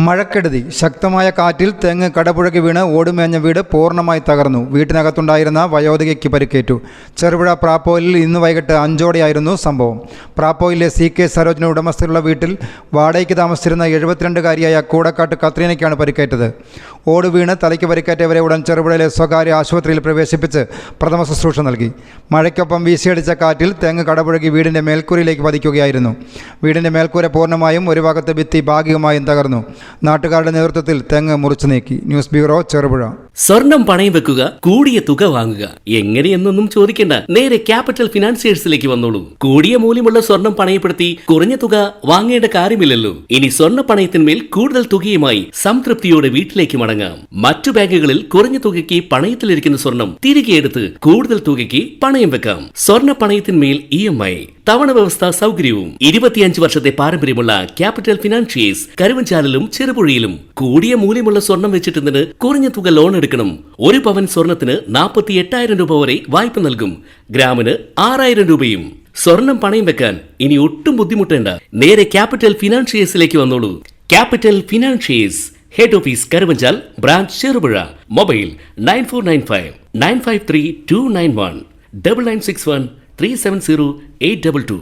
മഴക്കെടുതി ശക്തമായ കാറ്റിൽ തെങ്ങ് കടപുഴകി വീണ് ഓടുമേഞ്ഞ വീട് പൂർണ്ണമായി തകർന്നു. വീട്ടിനകത്തുണ്ടായിരുന്ന വയോധികയ്ക്ക് പരിക്കേറ്റു. ചെറുപുഴ പ്രാപ്പോയിലിൽ ഇന്ന് വൈകിട്ട് 5ഓടെയായിരുന്നു സംഭവം. പ്രാപ്പോയിലെ CK സരോജിനി ഉടമസ്ഥയിലുള്ള വീട്ടിൽ വാടകയ്ക്ക് താമസിച്ചിരുന്ന 72-കാരിയായ കൂടക്കാട്ട് കത്രീനയ്ക്കാണ് പരിക്കേറ്റത്. ഓട് വീണ് തലയ്ക്ക് പരിക്കേറ്റവരെ ഉടൻ ചെറുപുഴയിലെ സ്വകാര്യ ആശുപത്രിയിൽ പ്രവേശിപ്പിച്ച് പ്രഥമ ശുശ്രൂഷ നൽകി. മഴയ്ക്കൊപ്പം വീശിയടിച്ച കാറ്റിൽ തെങ്ങ് കടപുഴകി വീടിൻ്റെ മേൽക്കൂരയിലേക്ക് പതിക്കുകയായിരുന്നു. വീടിൻ്റെ മേൽക്കൂര പൂർണ്ണമായും ഒരു ഭാഗത്ത് ഭിത്തി ഭാഗികമായും തകർന്നു. നാട്ടുകാരുടെ നേതൃത്വത്തിൽ തെങ്ങ് മുറിച്ചു നീക്കി. News bureau, Cherupuzha. സ്വർണം പണയം വെക്കുക, കൂടിയ തുക വാങ്ങുക, എങ്ങനെയെന്നൊന്നും ചോദിക്കേണ്ട. നേരെ ക്യാപിറ്റൽ ഫിനാൻസിയേഴ്സിലേക്ക് വന്നോളൂ. കൂടിയ മൂല്യമുള്ള സ്വർണം പണയപ്പെടുത്തി കുറഞ്ഞ തുക വാങ്ങേണ്ട കാര്യമില്ലല്ലോ. ഇനി സ്വർണ്ണ പണയത്തിന്മേൽ കൂടുതൽ തുകയുമായി സംതൃപ്തിയോടെ വീട്ടിലേക്ക് മടങ്ങാം. മറ്റു ബാങ്കുകളിൽ കുറഞ്ഞ തുകയ്ക്ക് പണയത്തിലിരിക്കുന്ന സ്വർണം തിരികെ എടുത്ത് കൂടുതൽ തുകയ്ക്ക് പണയം വെക്കാം. സ്വർണ്ണ പണയത്തിന്മേൽ EMI തവണ വ്യവസ്ഥ സൗകര്യവും 25 വർഷത്തെ പാരമ്പര്യമുള്ള ക്യാപിറ്റൽ ഫിനാൻഷിയേഴ്സ് കരുവഞ്ചാലിലും ചെറുപുഴയിലും. കൂടിയ മൂല്യമുള്ള സ്വർണം വെച്ചിട്ട് കുറഞ്ഞ തുക ലോൺ എടുക്കണം. 1 പവൻ സ്വർണത്തിന് 48,000 രൂപ വരെ വായ്പ നൽകും. ഗ്രാമിന് 6,000 രൂപയും. സ്വർണം പണയം വെക്കാൻ ഇനി ഒട്ടും ബുദ്ധിമുട്ടേണ്ട. നേരെ ക്യാപിറ്റൽ ഫിനാൻഷിയേഴ്സിലേക്ക് വന്നോളൂ. Capital financiers, head office Karuvanchal, branch Cherupuzha. Mobile 9495 953 291 9961 370 822.